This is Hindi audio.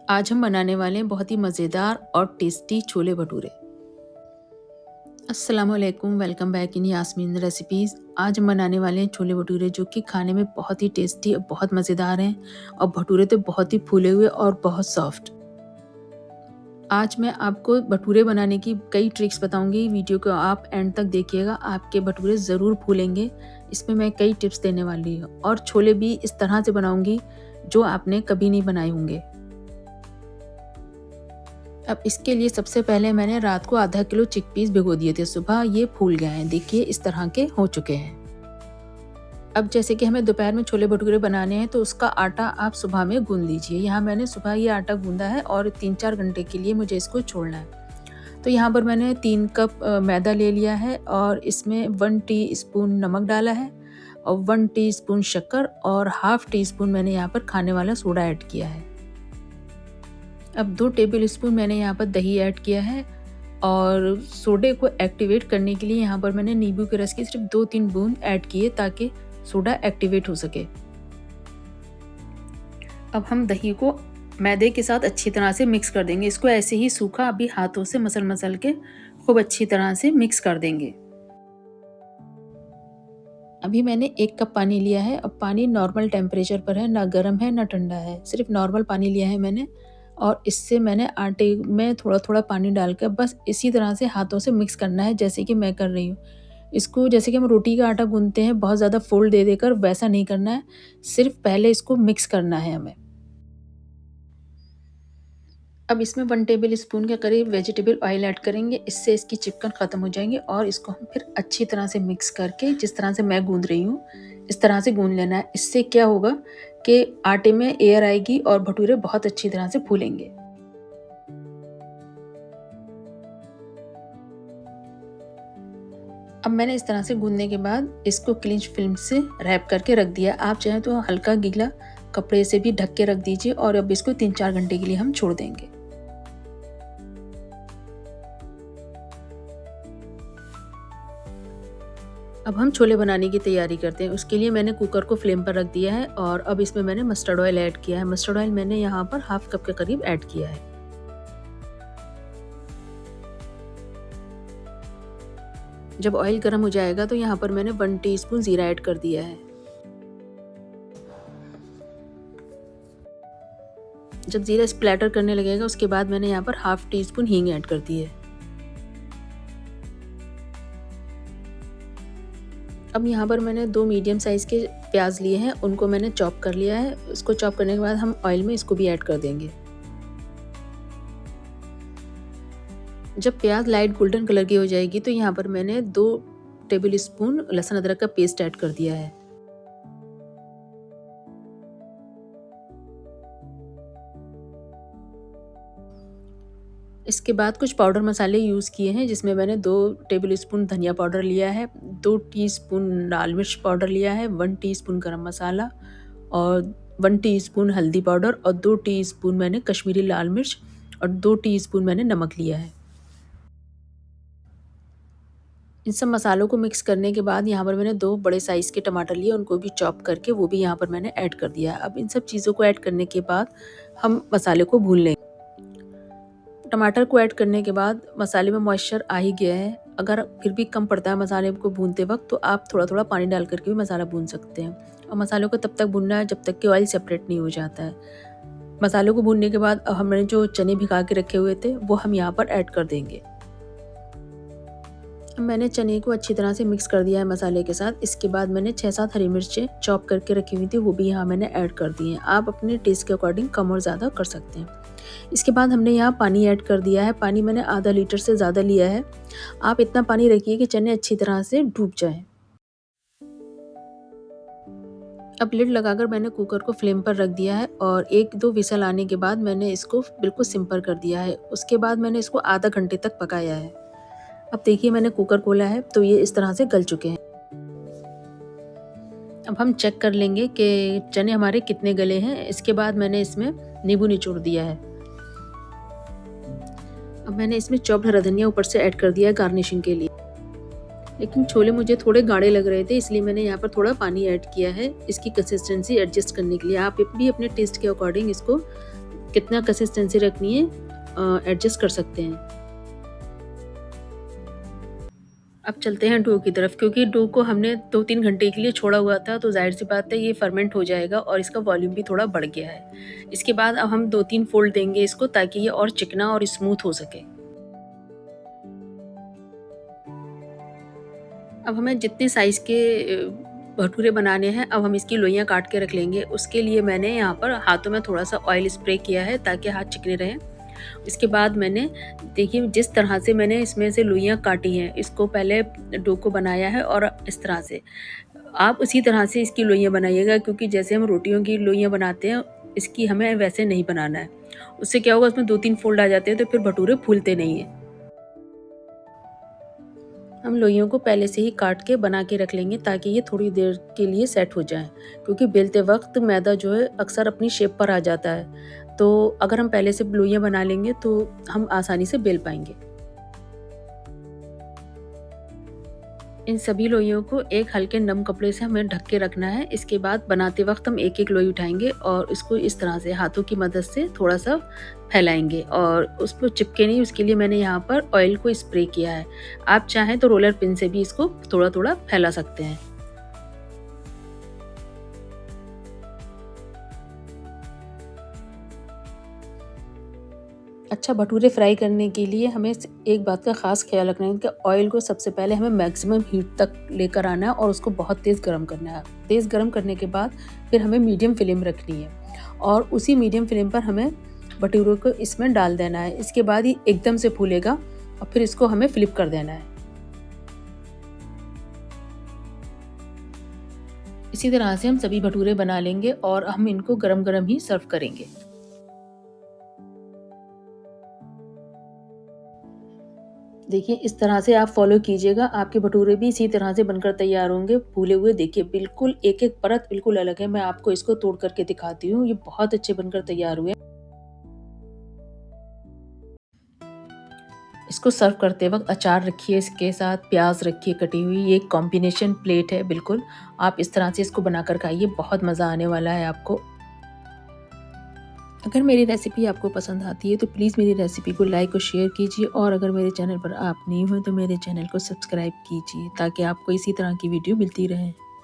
आज हम बनाने वाले हैं बहुत ही मज़ेदार और टेस्टी छोले भटूरे। अस्सलाम वालेकुम, welcome back in Yasmin recipes. आज हम बनाने वाले हैं छोले भटूरे जो कि खाने में बहुत ही टेस्टी और बहुत मज़ेदार हैं और भटूरे तो बहुत ही फूले हुए और बहुत सॉफ्ट। आज मैं आपको भटूरे बनाने की कई ट्रिक्स बताऊंगी। वीडियो को आप एंड तक देखिएगा, आपके भटूरे ज़रूर फूलेंगे। इसमें मैं कई टिप्स देने वाली हूँ और छोले भी इस तरह से बनाऊंगी जो आपने कभी नहीं बनाए होंगे। अब इसके लिए सबसे पहले मैंने रात को आधा किलो चिकपीस भिगो दिए थे। सुबह ये फूल गए हैं, देखिए इस तरह के हो चुके हैं। अब जैसे कि हमें दोपहर में छोले भटूरे बनाने हैं तो उसका आटा आप सुबह में गूंद लीजिए। यहाँ मैंने सुबह ये आटा गूंदा है और 3-4 घंटे के लिए मुझे इसको छोड़ना है। तो यहाँ पर मैंने 3 कप मैदा ले लिया है और इसमें 1 टीस्पून नमक डाला है और 1 टीस्पून शक्कर और हाफ टी स्पून मैंने यहाँ पर खाने वाला सोडा ऐड किया है। अब 2 टेबल स्पून मैंने यहाँ पर दही ऐड किया है और सोडे को एक्टिवेट करने के लिए यहाँ पर मैंने नींबू के रस की सिर्फ 2-3 बूंद ऐड किए ताकि सोडा एक्टिवेट हो सके। अब हम दही को मैदे के साथ अच्छी तरह से मिक्स कर देंगे। इसको ऐसे ही सूखा अभी हाथों से मसल के खूब अच्छी तरह से मिक्स कर देंगे। अभी मैंने 1 कप पानी लिया है। अब पानी नॉर्मल टेम्परेचर पर है, ना गर्म है ना ठंडा है, सिर्फ नॉर्मल पानी लिया है मैंने। और इससे मैंने आटे में थोड़ा थोड़ा पानी डालकर बस इसी तरह से हाथों से मिक्स करना है जैसे कि मैं कर रही हूँ। इसको जैसे कि हम रोटी का आटा गूंथते हैं बहुत ज़्यादा फोल्ड दे देकर, वैसा नहीं करना है, सिर्फ पहले इसको मिक्स करना है हमें। अब इसमें 1 टेबल स्पून के करीब वेजिटेबल ऑयल ऐड करेंगे, इससे इसकी चिपकन ख़त्म हो जाएंगे। और इसको हम फिर अच्छी तरह से मिक्स करके जिस तरह से मैं गूंद रही हूँ इस तरह से गूंद लेना है। इससे क्या होगा कि आटे में एयर आएगी और भटूरे बहुत अच्छी तरह से फूलेंगे। अब मैंने इस तरह से गूंदने के बाद इसको क्लिंच फिल्म से रैप करके रख दिया। आप चाहें तो हल्का गीला कपड़े से भी ढक के रख दीजिए और अब इसको 3-4 घंटे के लिए हम छोड़ देंगे। अब हम छोले बनाने की तैयारी करते हैं। उसके लिए मैंने कुकर को फ्लेम पर रख दिया है और अब इसमें मैंने मस्टर्ड ऑयल ऐड किया है। मस्टर्ड ऑयल मैंने यहाँ पर हाफ कप के करीब ऐड किया है। जब ऑयल गर्म हो जाएगा तो यहाँ पर मैंने 1 टीस्पून जीरा ऐड कर दिया है। जब जीरा स्प्लैटर करने लगेगा उसके बाद मैंने यहाँ पर हाफ टी स्पून हींग ऐड कर दी है। अब यहाँ पर मैंने 2 मीडियम साइज़ के प्याज लिए हैं, उनको मैंने चॉप कर लिया है। उसको चॉप करने के बाद हम ऑयल में इसको भी ऐड कर देंगे। जब प्याज लाइट गोल्डन कलर की हो जाएगी तो यहाँ पर मैंने 2 टेबल स्पून लहसुन अदरक का पेस्ट ऐड कर दिया है। इसके बाद कुछ पाउडर मसाले यूज़ किए हैं जिसमें मैंने 2 टेबल स्पून धनिया पाउडर लिया है, 2 टीस्पून लाल मिर्च पाउडर लिया है, 1 टीस्पून गरम मसाला और 1 टीस्पून हल्दी पाउडर और 2 टीस्पून मैंने कश्मीरी लाल मिर्च और 2 टीस्पून मैंने नमक लिया है। इन सब मसालों को मिक्स करने के बाद यहाँ पर मैंने 2 बड़े साइज़ के टमाटर लिए, उनको भी चॉप करके वो भी यहाँ पर मैंने ऐड कर दिया है। अब इन सब चीज़ों को ऐड करने के बाद हम मसाले को भून लेंगे। टमाटर को ऐड करने के बाद मसाले में मॉइस्चर आ ही गया है। अगर फिर भी कम पड़ता है मसाले को भूनते वक्त तो आप थोड़ा थोड़ा पानी डाल करके भी मसाला भून सकते हैं। और मसालों को तब तक भूनना है जब तक कि ऑयल सेपरेट नहीं हो जाता है। मसालों को भूनने के बाद अब हमने जो चने भिगा के रखे हुए थे वो हम यहाँ पर ऐड कर देंगे। मैंने चने को अच्छी तरह से मिक्स कर दिया है मसाले के साथ। इसके बाद मैंने 6-7 हरी मिर्चें चॉप करके रखी हुई थी, वो भी यहाँ मैंने ऐड कर दी हैं। आप अपने टेस्ट के अकॉर्डिंग कम और ज़्यादा कर सकते हैं। इसके बाद हमने यहाँ पानी ऐड कर दिया है। पानी मैंने आधा लीटर से ज़्यादा लिया है। आप इतना पानी रखिए कि चने अच्छी तरह से डूब जाएं। अब लिड लगाकर मैंने कुकर को फ्लेम पर रख दिया है और 1-2 विसल आने के बाद मैंने इसको बिल्कुल सिम पर कर दिया है। उसके बाद मैंने इसको आधा घंटे तक पकाया है। अब देखिए मैंने कुकर खोला है तो ये इस तरह से गल चुके हैं। अब हम चेक कर लेंगे कि चने हमारे कितने गले हैं। इसके बाद मैंने इसमें नींबू निचोड़ दिया है। अब मैंने इसमें चॉप्ड हरा धनिया ऊपर से ऐड कर दिया है गार्निशिंग के लिए। लेकिन छोले मुझे थोड़े गाढ़े लग रहे थे इसलिए मैंने यहाँ पर थोड़ा पानी ऐड किया है इसकी कंसिस्टेंसी एडजस्ट करने के लिए। आप भी अपने टेस्ट के अकॉर्डिंग इसको कितना कंसिस्टेंसी रखनी है एडजस्ट कर सकते हैं। अब चलते हैं डो की तरफ, क्योंकि डो को हमने 2-3 घंटे के लिए छोड़ा हुआ था, तो ज़ाहिर सी बात है ये फर्मेंट हो जाएगा और इसका वॉल्यूम भी थोड़ा बढ़ गया है। इसके बाद अब हम 2-3 फोल्ड देंगे इसको, ताकि ये और चिकना और स्मूथ हो सके। अब हमें जितने साइज़ के भटूरे बनाने हैं, अब हम इसकी लोइयाँ काट के रख लेंगे। उसके लिए मैंने यहाँ पर हाथों में थोड़ा-सा ऑयल स्प्रे किया है, ताकि हाथ चिकने रहें। इसके बाद मैंने, देखिए जिस तरह से मैंने इसमें से लोइयाँ काटी हैं, इसको पहले डो को बनाया है और इस तरह से आप उसी तरह से इसकी लोइयाँ बनाइएगा, क्योंकि जैसे हम रोटियों की लोइयाँ बनाते हैं, इसकी हमें वैसे नहीं बनाना है। उससे क्या होगा, उसमें 2-3 फोल्ड आ जाते हैं, तो फिर भटूरे फूलते नहीं हैं। हम लोइयों को पहले से ही काट के बना के रख लेंगे, ताकि ये थोड़ी देर के लिए सेट हो जाएँ, क्योंकि बेलते वक्त मैदा जो है अक्सर अपनी शेप पर आ जाता है। तो अगर हम पहले से लोइयाँ बना लेंगे तो हम आसानी से बेल पाएंगे। इन सभी लोइयों को एक हल्के नम कपड़े से हमें ढक के रखना है। इसके बाद बनाते वक्त हम एक एक लोई उठाएंगे और इसको इस तरह से हाथों की मदद से थोड़ा सा फैलाएंगे, और उसको चिपके नहीं, उसके लिए मैंने यहाँ पर ऑयल को स्प्रे किया है। आप चाहें तो रोलर पिन से भी इसको थोड़ा थोड़ा फैला सकते हैं। अच्छा, भटूरे फ्राई करने के लिए हमें एक बात का ख़ास ख्याल रखना है कि ऑयल को सबसे पहले हमें मैक्सिमम हीट तक लेकर आना है और उसको बहुत तेज़ गर्म करना है। तेज़ गर्म करने के बाद फिर हमें मीडियम फ्लेम रखनी है, और उसी मीडियम फ्लेम पर हमें भटूरों को इसमें डाल देना है। इसके बाद ये एकदम से फूलेगा और फिर इसको हमें फ्लिप कर देना है। इसी तरह से हम सभी भटूरे बना लेंगे और हम इनको गरम-गरम ही सर्व करेंगे। देखिए इस तरह से आप फॉलो कीजिएगा, आपके भटूरे भी इसी तरह से बनकर तैयार होंगे, फूले हुए। देखिए बिल्कुल एक-एक परत बिल्कुल अलग है। मैं आपको इसको तोड़ करके दिखाती हूँ, ये बहुत अच्छे बनकर तैयार हुए। इसको सर्व करते वक्त अचार रखिए, इसके साथ प्याज रखिए कटी हुई। ये एक कॉम्बिनेशन प्लेट है बिल्कुल। आप इस तरह से इसको बनाकर खाइए, बहुत मज़ा आने वाला है आपको। अगर मेरी रेसिपी आपको पसंद आती है तो प्लीज़ मेरी रेसिपी को लाइक और शेयर कीजिए, और अगर मेरे चैनल पर आप न्यू हैं तो मेरे चैनल को सब्सक्राइब कीजिए, ताकि आपको इसी तरह की वीडियो मिलती रहे।